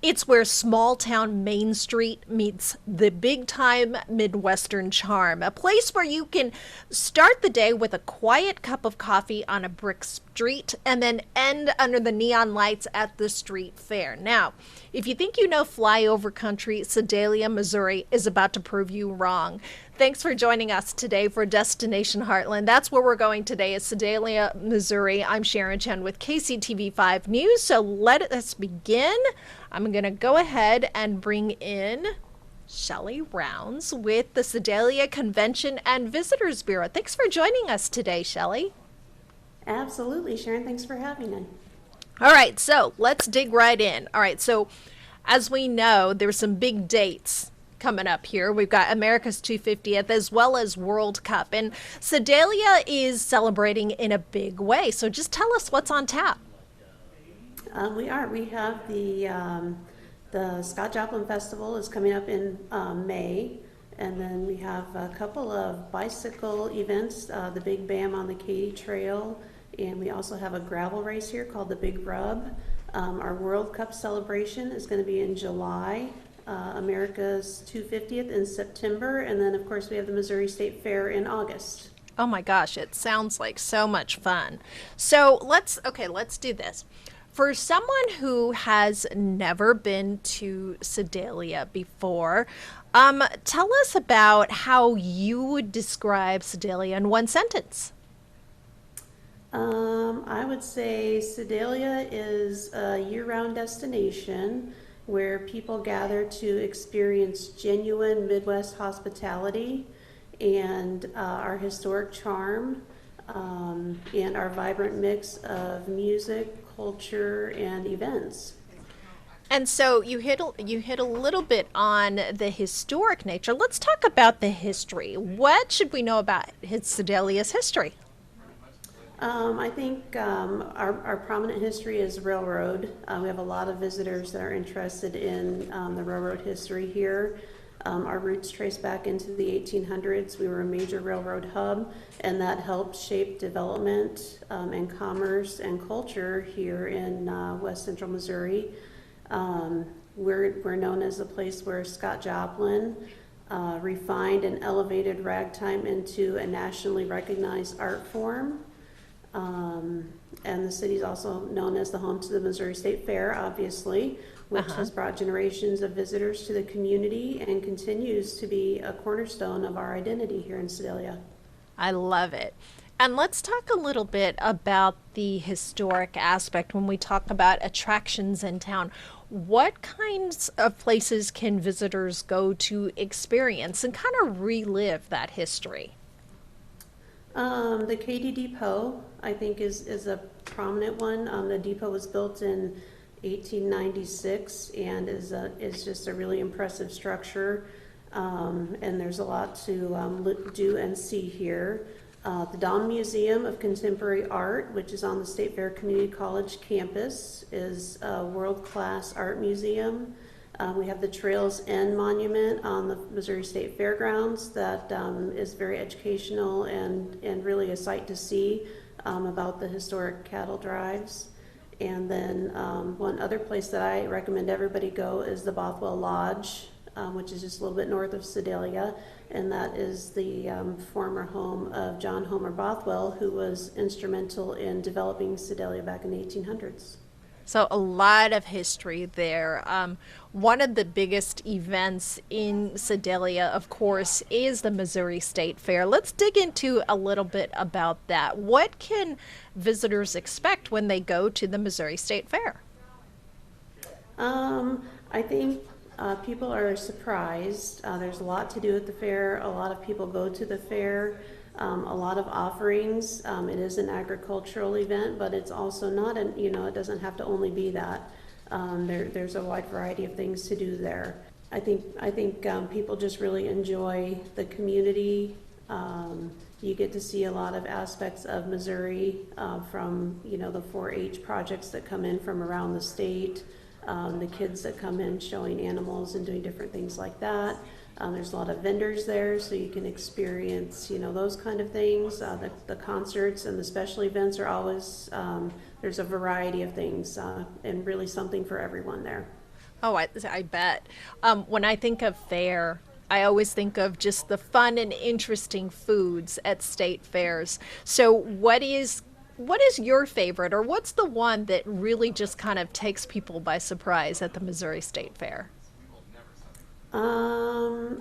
It's where small town Main Street meets the big time Midwestern charm. A place where you can start the day with a quiet cup of coffee on a brick street and then end under the neon lights at the street fair. Now, if you think you know flyover country, Sedalia, Missouri is about to prove you wrong. Thanks for joining us today for Destination Heartland. That's where we're going today, is Sedalia, Missouri. I'm Sharon Chen with KCTV5 News. So let us begin. I'm going to go ahead and bring in Shelley Rounds with the Sedalia Convention and Visitors Bureau. Thanks for joining us today, Shelley. Absolutely, Sharon. Thanks for having me. All right, so let's dig right in. All right, so as we know, there's some big dates coming up here. We've got America's 250th as well as World Cup, and Sedalia is celebrating in a big way. So just tell us what's on tap. We have the Scott Joplin Festival is coming up in May, and then we have a couple of bicycle events, the Big Bam on the Katy Trail, and we also have a gravel race here called the Big Rub. Our World Cup celebration is going to be in July, America's 250th in September, and then of course we have the Missouri State Fair in August. Oh my gosh, it sounds like so much fun. So let's do this. For someone who has never been to Sedalia before, tell us about how you would describe Sedalia in one sentence. I would say Sedalia is a year-round destination where people gather to experience genuine Midwest hospitality and our historic charm, and our vibrant mix of music, culture, and events. And so you hit a little bit on the historic nature. Let's talk about the history. What should we know about Sedalia's history? I think our prominent history is railroad. We have a lot of visitors that are interested in the railroad history here. Our roots trace back into the 1800s. We were a major railroad hub, and that helped shape development and commerce and culture here in West Central Missouri. We're known as a place where Scott Joplin refined and elevated ragtime into a nationally recognized art form. And the city is also known as the home to the Missouri State Fair, obviously, which has brought generations of visitors to the community and continues to be a cornerstone of our identity here in Sedalia. I love it. And let's talk a little bit about the historic aspect when we talk about attractions in town. What kinds of places can visitors go to experience and kind of relive that history? The Katy Depot, I think, is a prominent one. The depot was built in 1896 and is just a really impressive structure. And there's a lot to do and see here. The Dawn Museum of Contemporary Art, which is on the State Fair Community College campus, is a world-class art museum. We have the Trails End Monument on the Missouri State Fairgrounds that is very educational and really a sight to see about the historic cattle drives. And then one other place that I recommend everybody go is the Bothwell Lodge, which is just a little bit north of Sedalia, and that is the former home of John Homer Bothwell, who was instrumental in developing Sedalia back in the 1800s. So a lot of history there. One of the biggest events in Sedalia, of course, is the Missouri State Fair. Let's dig into a little bit about that. What can visitors expect when they go to the Missouri State Fair? I think people are surprised. There's a lot to do at the fair. A lot of people go to the fair. A lot of offerings. It is an agricultural event, but it's also not it doesn't have to only be that. There's a wide variety of things to do there. I think people just really enjoy the community. You get to see a lot of aspects of Missouri from the 4-H projects that come in from around the state, the kids that come in showing animals and doing different things like that. There's a lot of vendors there, so you can experience, those kind of things. The concerts and the special events are always, there's a variety of things, and really something for everyone there. Oh, I bet. When I think of fair, I always think of just the fun and interesting foods at state fairs. So, what is your favorite, or what's the one that really just kind of takes people by surprise at the Missouri State Fair?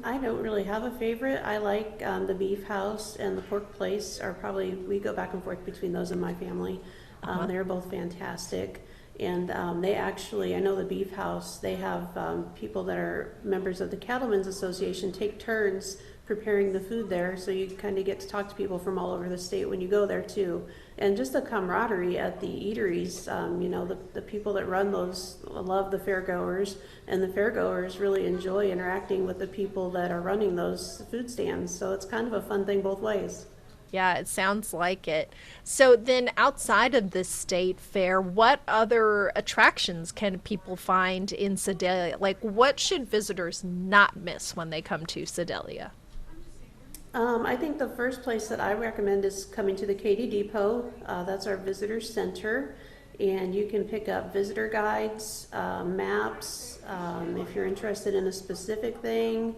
I don't really have a favorite. I like the Beef House and the Pork Place are probably, we go back and forth between those in my family. Uh-huh. They're both fantastic. And they actually, I know the Beef House, they have people that are members of the Cattlemen's Association take turns preparing the food there. So you kind of get to talk to people from all over the state when you go there too. And just the camaraderie at the eateries, the people that run those love the fairgoers, and the fairgoers really enjoy interacting with the people that are running those food stands. So it's kind of a fun thing both ways. Yeah, it sounds like it. So then outside of the state fair, what other attractions can people find in Sedalia? Like what should visitors not miss when they come to Sedalia? I think the first place that I recommend is coming to the Katy Depot. That's our visitor center, and you can pick up visitor guides, maps. If you're interested in a specific thing,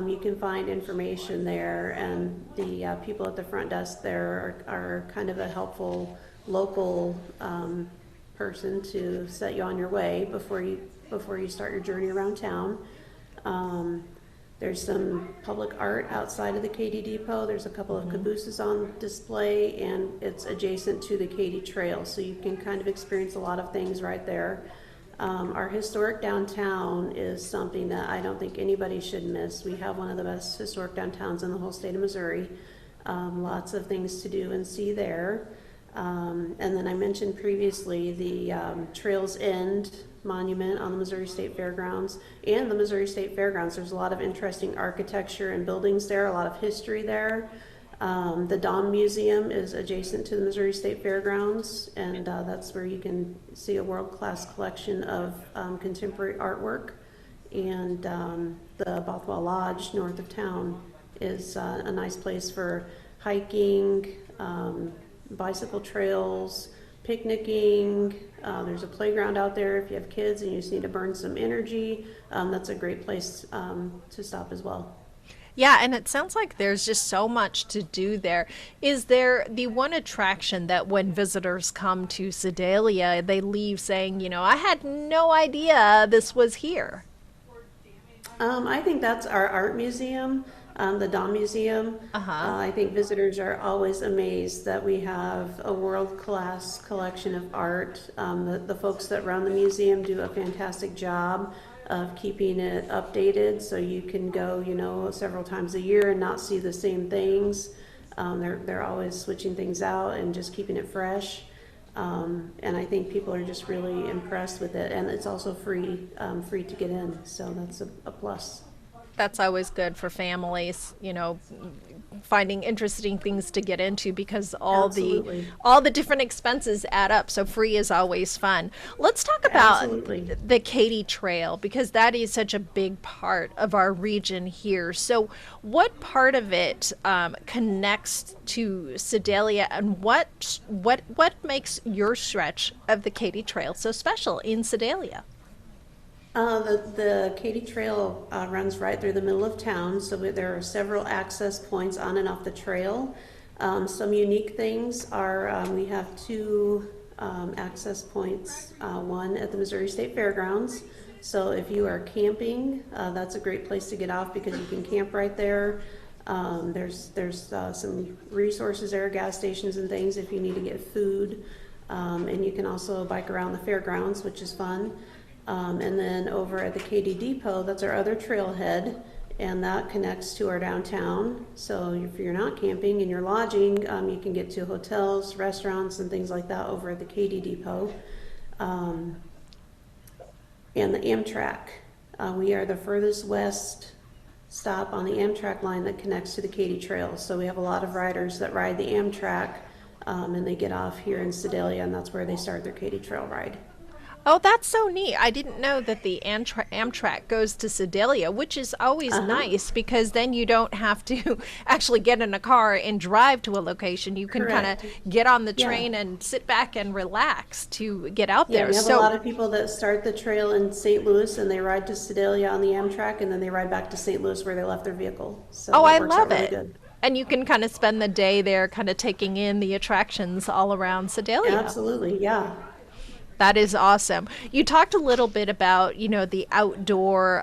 you can find information there, and the people at the front desk there are kind of a helpful local person to set you on your way before you start your journey around town. There's some public art outside of the Katy Depot. There's a couple of cabooses on display, and it's adjacent to the Katy Trail, so you can kind of experience a lot of things right there. Our historic downtown is something that I don't think anybody should miss. We have one of the best historic downtowns in the whole state of Missouri. Lots of things to do and see there. And then I mentioned previously the Trails End Monument on the Missouri State Fairgrounds and the Missouri State Fairgrounds. There's a lot of interesting architecture and buildings there, a lot of history there. The Dom Museum is adjacent to the Missouri State Fairgrounds, and that's where you can see a world-class collection of contemporary artwork. And the Bothwell Lodge north of town is a nice place for hiking, bicycle trails, picnicking. There's a playground out there if you have kids and you just need to burn some energy. That's a great place to stop as well. Yeah, and it sounds like there's just so much to do there. Is there the one attraction that when visitors come to Sedalia, they leave saying, I had no idea this was here? I think that's our art museum, the Dom Museum. Uh-huh. I think visitors are always amazed that we have a world-class collection of art. The folks that run the museum do a fantastic job of keeping it updated, so you can go, several times a year and not see the same things. They're always switching things out and just keeping it fresh. And I think people are just really impressed with it, and it's also free to get in, so that's a plus. That's always good for families, finding interesting things to get into because Absolutely. all the different expenses add up. So free is always fun. Let's talk about Absolutely. the Katy Trail because that is such a big part of our region here. So what part of it connects to Sedalia, and what makes your stretch of the Katy Trail so special in Sedalia? The Katy Trail runs right through the middle of town, so there are several access points on and off the trail. Some unique things are we have two access points, one at the Missouri State Fairgrounds. So if you are camping, that's a great place to get off because you can camp right there. There's some resources there, gas stations and things if you need to get food. And you can also bike around the fairgrounds, which is fun. And then over at the Katy Depot, that's our other trailhead, and that connects to our downtown. So if you're not camping and you're lodging, you can get to hotels, restaurants, and things like that over at the Katy Depot. And the Amtrak. We are the furthest west stop on the Amtrak line that connects to the Katy Trail. So we have a lot of riders that ride the Amtrak, and they get off here in Sedalia, and that's where they start their Katy Trail ride. Oh, that's so neat. I didn't know that the Amtrak goes to Sedalia, which is always Uh-huh. nice because then you don't have to actually get in a car and drive to a location. You can kind of Correct. get on the Yeah. train and sit back and relax to get out Yeah, there. we have a lot So, of people that start the trail in St. Louis and they ride to Sedalia on the Amtrak and then they ride back to St. Louis where they left their vehicle. So oh, it I works out love really it. good. And you can kind of spend the day there, kind of taking in the attractions all around Sedalia. Absolutely, yeah. That is awesome. You talked a little bit about, the outdoor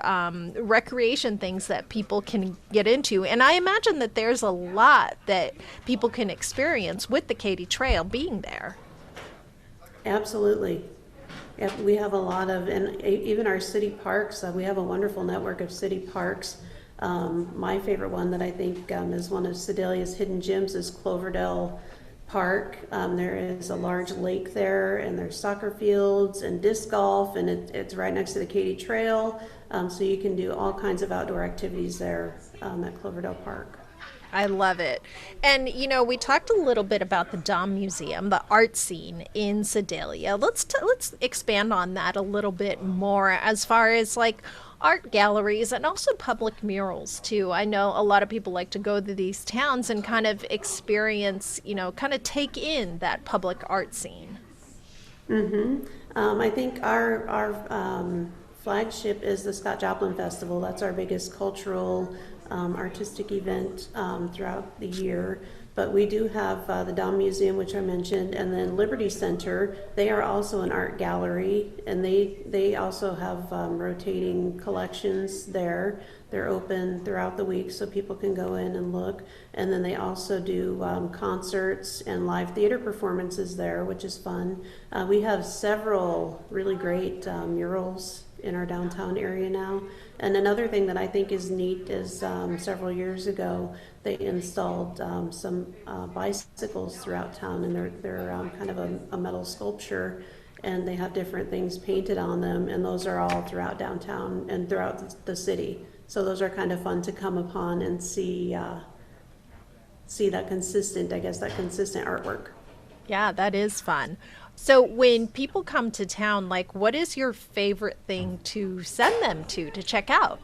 recreation things that people can get into. And I imagine that there's a lot that people can experience with the Katy Trail being there. Absolutely. Yep, we have a lot of, and even our city parks, we have a wonderful network of city parks. My favorite one that I think is one of Sedalia's hidden gems is Cloverdale Park. There is a large lake there, and there's soccer fields and disc golf, and it's right next to the Katy Trail. So you can do all kinds of outdoor activities there at Cloverdale Park. I love it. And, we talked a little bit about the Dom Museum, the art scene in Sedalia. Let's expand on that a little bit more as far as like art galleries and also public murals too. I know a lot of people like to go to these towns and kind of experience, kind of take in that public art scene. I think our flagship is the Scott Joplin Festival. That's our biggest cultural, artistic event throughout the year. But we do have the Dom Museum, which I mentioned, and then Liberty Center. They are also an art gallery, and they also have rotating collections there. They're open throughout the week, so people can go in and look. And then they also do concerts and live theater performances there, which is fun. We have several really great murals in our downtown area now. And another thing that I think is neat is several years ago they installed some bicycles throughout town, and they're kind of a metal sculpture, and they have different things painted on them, and those are all throughout downtown and throughout the city. So those are kind of fun to come upon and see that consistent, I guess, that consistent artwork. Yeah, that is fun. So when people come to town, like what is your favorite thing to send them to check out?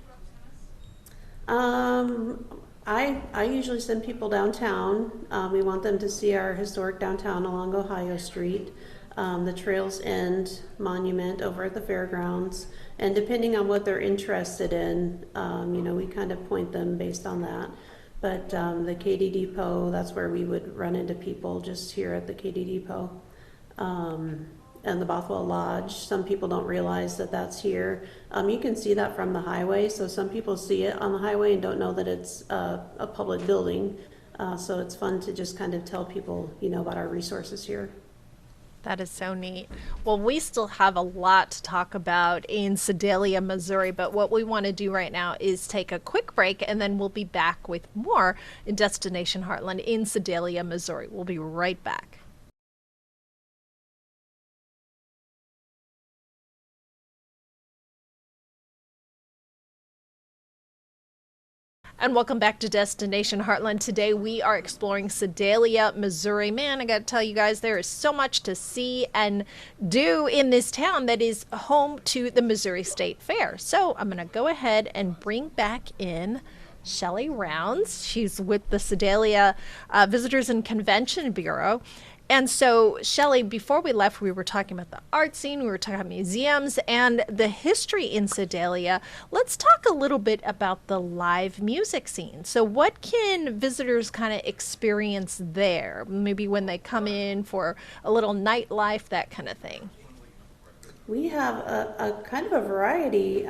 Um, I usually send people downtown. We want them to see our historic downtown along Ohio Street, the Trails End Monument over at the fairgrounds, and depending on what they're interested in, we kind of point them based on that. But the Katy Depot, that's where we would run into people, just here at the Katy Depot. Um, and the Bothwell Lodge. Some people don't realize that that's here. You can see that from the highway, so some people see it on the highway and don't know that it's a public building. So it's fun to just kind of tell people, about our resources here. That is so neat. Well, we still have a lot to talk about in Sedalia, Missouri, but what we want to do right now is take a quick break and then we'll be back with more in Destination Heartland in Sedalia, Missouri. We'll be right back. And welcome back to Destination Heartland. Today we are exploring Sedalia, Missouri. Man, I got to tell you guys, there is so much to see and do in this town that is home to the Missouri State Fair. So I'm going to go ahead and bring back in Shelly Rounds. She's with the Sedalia Visitors and Convention Bureau. And so, Shelley, before we left, we were talking about the art scene, we were talking about museums and the history in Sedalia. Let's talk a little bit about the live music scene. So, what can visitors kind of experience there? Maybe when they come in for a little nightlife, that kind of thing. We have a kind of a variety.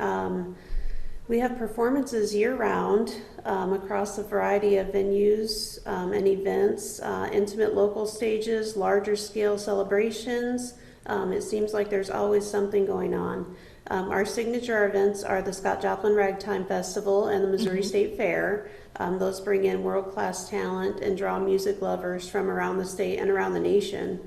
We have performances year-round across a variety of venues and events, intimate local stages, larger scale celebrations. It seems like there's always something going on. Our signature events are the Scott Joplin Ragtime Festival and the Missouri State Fair. Those bring in world-class talent and draw music lovers from around the state and around the nation.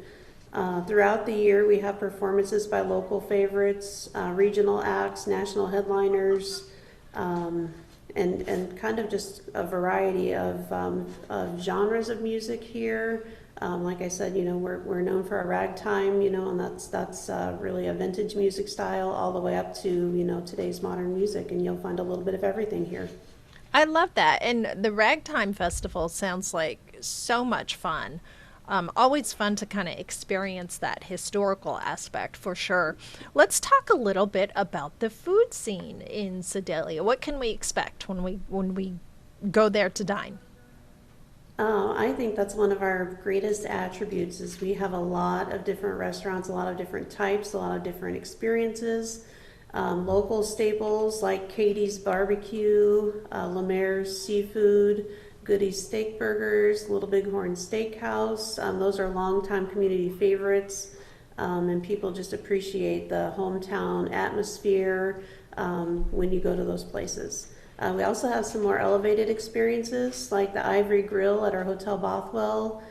Throughout the year, we have performances by local favorites, regional acts, national headliners, and kind of just a variety of genres of music here. Like I said, we're known for our ragtime, and that's really a vintage music style all the way up to, today's modern music, and you'll find a little bit of everything here. I love that. And the Ragtime Festival sounds like so much fun. Always fun to kind of experience that historical aspect for sure. Let's talk a little bit about the food scene in Sedalia. What can we expect when we go there to dine? I think that's one of our greatest attributes is we have a lot of different restaurants, a lot of different types, a lot of different experiences. Local staples like Katie's Barbecue, Lemaire's Seafood, Goody's Steak Burgers, Little Bighorn Steakhouse. Those are longtime community favorites, and people just appreciate the hometown atmosphere when you go to those places. We also have some more elevated experiences like the Ivory Grill at our Hotel Bothwell.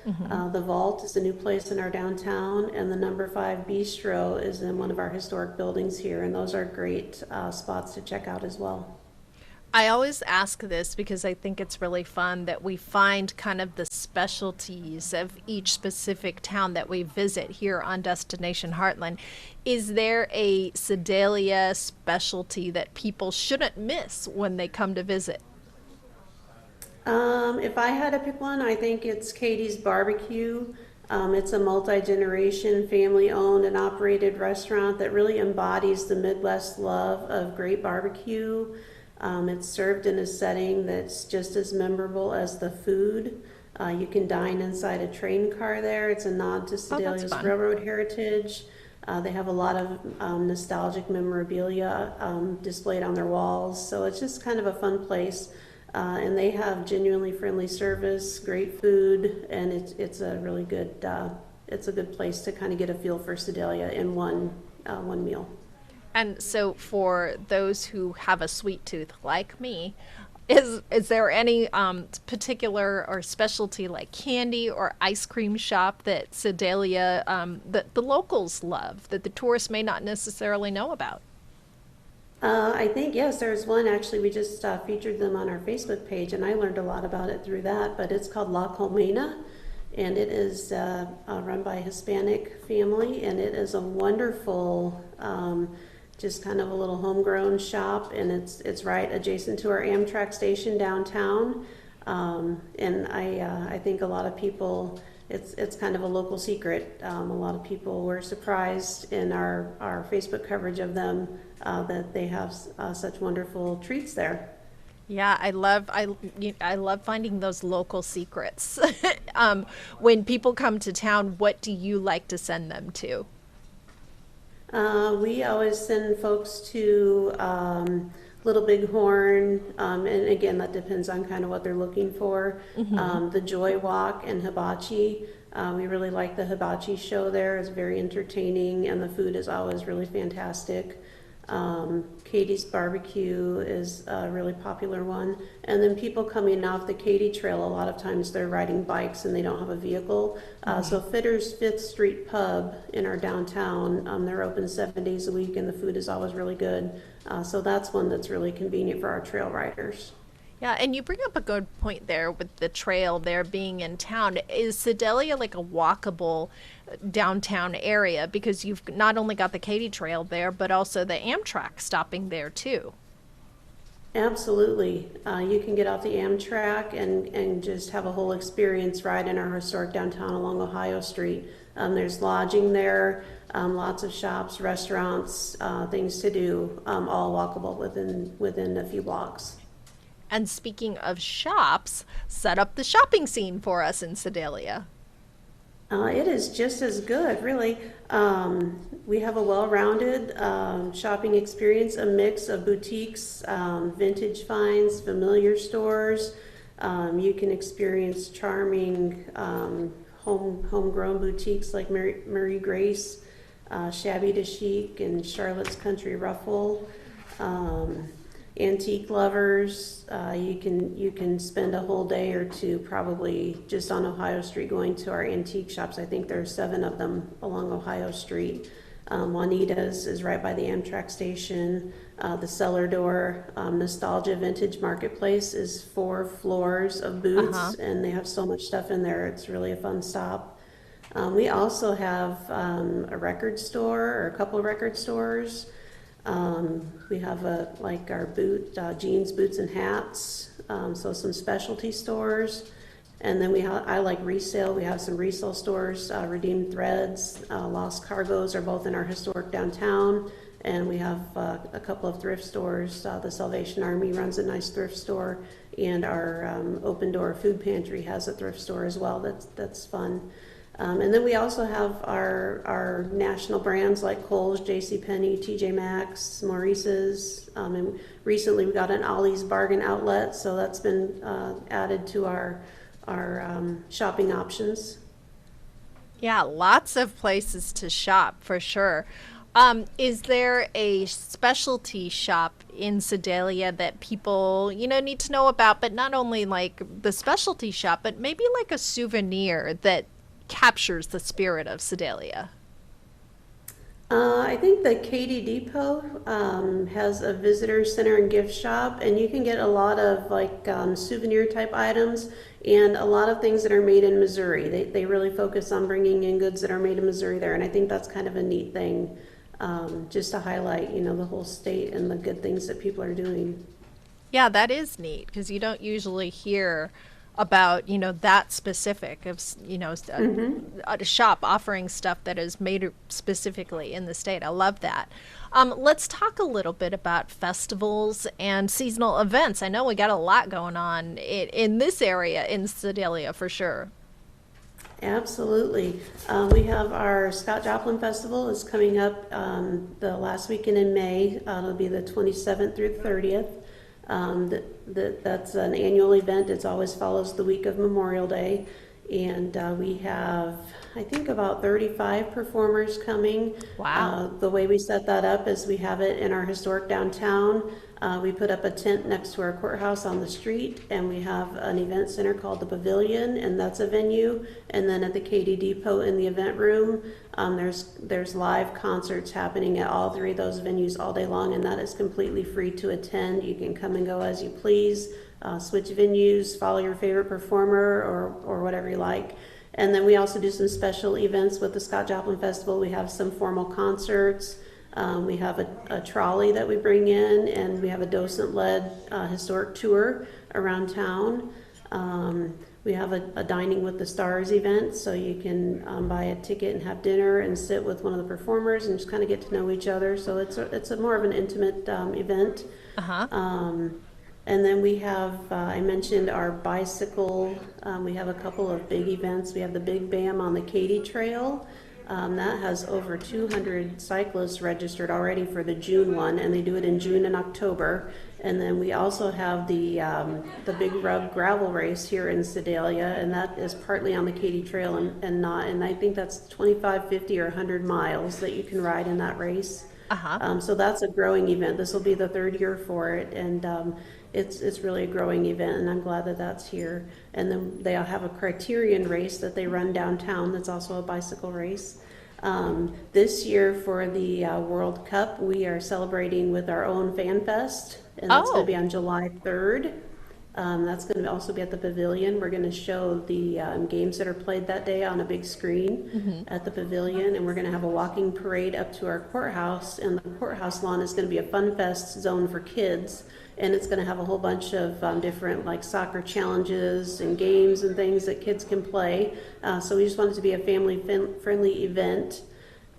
The Vault is a new place in our downtown, and the Number 5 Bistro is in one of our historic buildings here, and those are great spots to check out as well. I always ask this because I think it's really fun that we find kind of the specialties of each specific town that we visit here on Destination Heartland. Is there a Sedalia specialty that people shouldn't miss when they come to visit? If I had to pick one, I think it's Katie's Barbecue. It's a multi-generation, family-owned and operated restaurant that really embodies the Midwest love of great barbecue. It's served in a setting that's just as memorable as the food. You can dine inside a train car there. It's a nod to Oh, that's Sedalia's fun. railroad heritage. They have a lot of nostalgic memorabilia displayed on their walls, so it's just kind of a fun place. And they have genuinely friendly service, great food, and it's a really good it's a good place to kind of get a feel for Sedalia in one meal. And so for those who have a sweet tooth like me, is there any particular or specialty like candy or ice cream shop that Sedalia that the locals love that the tourists may not necessarily know about? I think, yes, there's one actually. We just featured them on our Facebook page, and I learned a lot about it through that. But it's called La Colmena, and it is run by a Hispanic family, and it is a wonderful, just kind of a little homegrown shop, and it's right adjacent to our Amtrak station downtown. And I think a lot of people, it's kind of a local secret. A lot of people were surprised in our Facebook coverage of them that they have such wonderful treats there. Yeah, I love finding those local secrets. When people come to town, what do you like to send them to? We always send folks to Little Bighorn, and again, that depends on kind of what they're looking for. The Joy Walk and Hibachi. We really like the hibachi show there. It's very entertaining, and the food is always really fantastic. Katie's Barbecue is a really popular one. And then people coming off the Katy Trail, a lot of times they're riding bikes and they don't have a vehicle. So Fitter's Fifth Street Pub in our downtown, they're open 7 days a week and the food is always really good. So that's one that's really convenient for our trail riders. Yeah, and you bring up a good point there with the trail there being in town. Is Sedalia like a walkable downtown area? Because you've not only got the Katy Trail there, but also the Amtrak stopping there too. Absolutely. You can get off the Amtrak and just have a whole experience right in our historic downtown along Ohio Street. There's lodging there, lots of shops, restaurants, things to do, all walkable within a few blocks. And speaking of shops, set up the shopping scene for us in Sedalia. It is just as good, really. We have a well-rounded shopping experience, a mix of boutiques, vintage finds, familiar stores. You can experience charming homegrown boutiques like Marie Grace, Shabby to Chic, and Charlotte's Country Ruffle. Antique lovers, you can spend a whole day or two probably just on Ohio Street going to our antique shops. I think there are 7 of them along Ohio Street. Juanita's is right by the Amtrak station. The Cellar Door Nostalgia Vintage Marketplace is 4 floors of booths, and they have so much stuff in there. It's really a fun stop. We also have a record store or a couple of record stores. We have like our jeans, boots, and hats. So some specialty stores. And then I like resale. We have some resale stores, Redeemed Threads, Lost Cargoes are both in our historic downtown. And we have a couple of thrift stores. The Salvation Army runs a nice thrift store, and our Open Door Food Pantry has a thrift store as well. That's fun. And then we also have our national brands like Kohl's, JCPenney, TJ Maxx, Maurice's, and recently we got an Ollie's Bargain Outlet, so that's been added to our shopping options. Yeah, lots of places to shop for sure. Is there a specialty shop in Sedalia that people, need to know about, but not only like the specialty shop, but maybe like a souvenir that captures the spirit of Sedalia? I think the Katy Depot has a visitor center and gift shop, and you can get a lot of like souvenir type items and a lot of things that are made in Missouri. They really focus on bringing in goods that are made in Missouri there, and I think that's kind of a neat thing, just to highlight, the whole state and the good things that people are doing. Yeah, that is neat because you don't usually hear about, that specific of, a shop offering stuff that is made specifically in the state. I love that. Let's talk a little bit about festivals and seasonal events. I know we got a lot going on in this area in Sedalia for sure. Absolutely. We have our Scott Joplin Festival is coming up the last weekend in May. It'll be the 27th through the 30th. That's an annual event. It always follows the week of Memorial Day. And we have, I think, about 35 performers coming. Wow. The way we set that up is we have it in our historic downtown. We put up a tent next to our courthouse on the street, and we have an event center called the Pavilion, and that's a venue. And then at the Katy Depot in the event room, there's live concerts happening at all three of those venues all day long, and that is completely free to attend. You can come and go as you please, switch venues, follow your favorite performer, or whatever you like. And then we also do some special events with the Scott Joplin Festival. We have some formal concerts. We have a trolley that we bring in, and we have a docent-led historic tour around town. We have a Dining with the Stars event, so you can buy a ticket and have dinner and sit with one of the performers and just kind of get to know each other. So it's a more of an intimate event. Uh-huh. And then we have, I mentioned our bicycle. We have a couple of big events. We have the Big Bam on the Katy Trail. That has over 200 cyclists registered already for the June one, and they do it in June and October. And then we also have the Big Rub gravel race here in Sedalia, and that is partly on the Katy Trail and not. And I think that's 25, 50, or 100 miles that you can ride in that race. Uh-huh. So that's a growing event. This will be the third year for it, and it's really a growing event, and I'm glad that that's here. And then they have a criterion race that they run downtown that's also a bicycle race. This year for the World Cup, we are celebrating with our own Fan Fest, and that's going to be on July 3rd. That's going to also be at the Pavilion. We're going to show the games that are played that day on a big screen at the Pavilion, and we're going to have a walking parade up to our courthouse, and the courthouse lawn is going to be a Fun Fest zone for kids, and it's going to have a whole bunch of different like soccer challenges and games and things that kids can play. So we just want it to be a family-friendly event.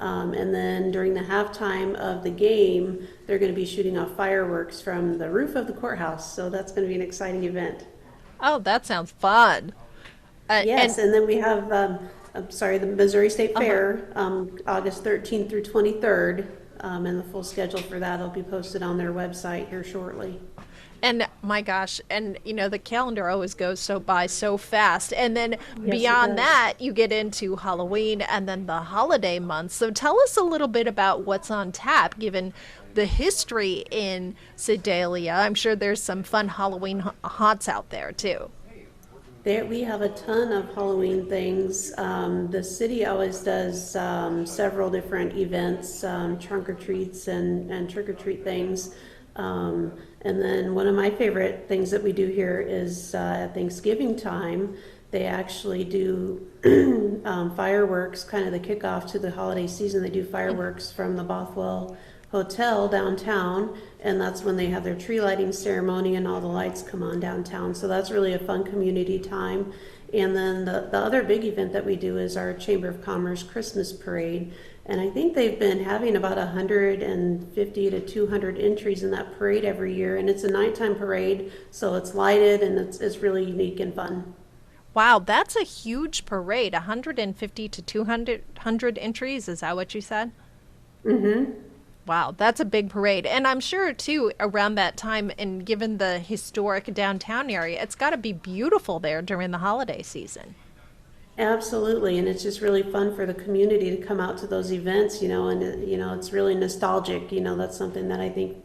And then during the halftime of the game, they're going to be shooting off fireworks from the roof of the courthouse. So that's going to be an exciting event. Oh, that sounds fun. Yes, and then we have, the Missouri State Fair, August 13th through 23rd. And the full schedule for that will be posted on their website here shortly. And my gosh, and the calendar always goes by so fast. And then Yes, beyond that, you get into Halloween and then the holiday months. So tell us a little bit about what's on tap, given the history in Sedalia. I'm sure there's some fun Halloween haunts out there too. We have a ton of Halloween things. The city always does several different events, trunk or treats and trick or treat things. And then one of my favorite things that we do here is at Thanksgiving time, they actually do fireworks, kind of the kickoff to the holiday season. They do fireworks from the Bothwell Hotel downtown, and that's when they have their tree lighting ceremony and all the lights come on downtown. So that's really a fun community time. And then the other big event that we do is our Chamber of Commerce Christmas Parade. And I think they've been having about 150 to 200 entries in that parade every year. And it's a nighttime parade, so it's lighted and it's really unique and fun. Wow, that's a huge parade. 150 to 200 entries. Is that what you said? Mm-hmm. Wow, that's a big parade. And I'm sure, too, around that time, and given the historic downtown area, it's got to be beautiful there during the holiday season. Absolutely, and it's just really fun for the community to come out to those events, and it's really nostalgic. That's something that I think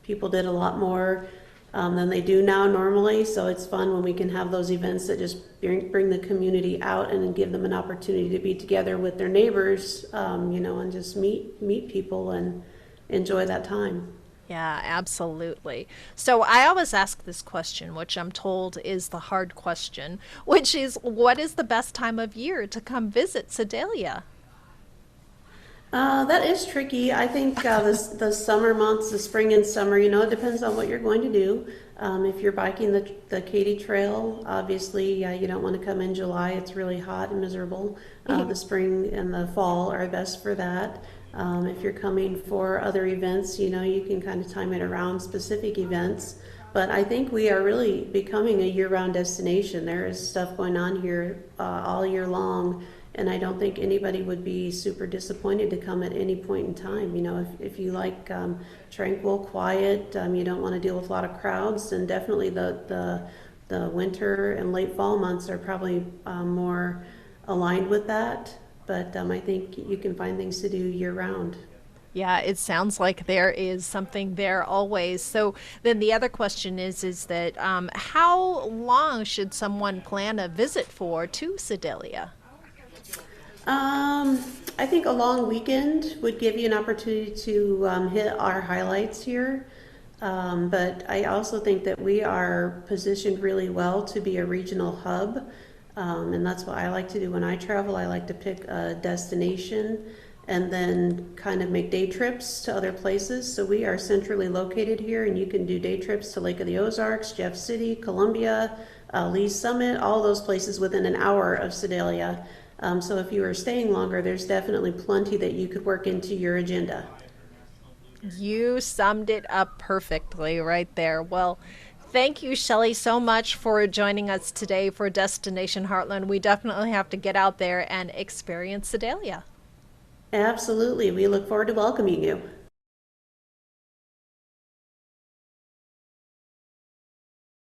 people did a lot more than they do now normally. So it's fun when we can have those events that just bring the community out and give them an opportunity to be together with their neighbors, and just meet people and enjoy that time. Yeah, absolutely. So I always ask this question, which I'm told is the hard question, which is, what is the best time of year to come visit Sedalia? That is tricky. I think the summer months, the spring and summer, it depends on what you're going to do. If you're biking the Katy Trail, obviously you don't want to come in July. It's really hot and miserable. The spring and the fall are best for that. If you're coming for other events, you can kind of time it around specific events. But I think we are really becoming a year-round destination. There is stuff going on here all year long, and I don't think anybody would be super disappointed to come at any point in time. If you like tranquil, quiet, you don't want to deal with a lot of crowds, then definitely the winter and late fall months are probably more aligned with that. But I think you can find things to do year-round. Yeah, it sounds like there is something there always. So then the other question is that how long should someone plan a visit for to Sedalia? I think a long weekend would give you an opportunity to hit our highlights here. But I also think that we are positioned really well to be a regional hub. And that's what I like to do when I travel. I like to pick a destination and then kind of make day trips to other places. So we are centrally located here, and you can do day trips to Lake of the Ozarks, Jeff City, Columbia, Lee's Summit, all those places within an hour of Sedalia. So if you are staying longer, there's definitely plenty that you could work into your agenda. You summed it up perfectly right there. Well, thank you, Shelley, so much for joining us today for Destination Heartland. We definitely have to get out there and experience Sedalia. Absolutely. We look forward to welcoming you.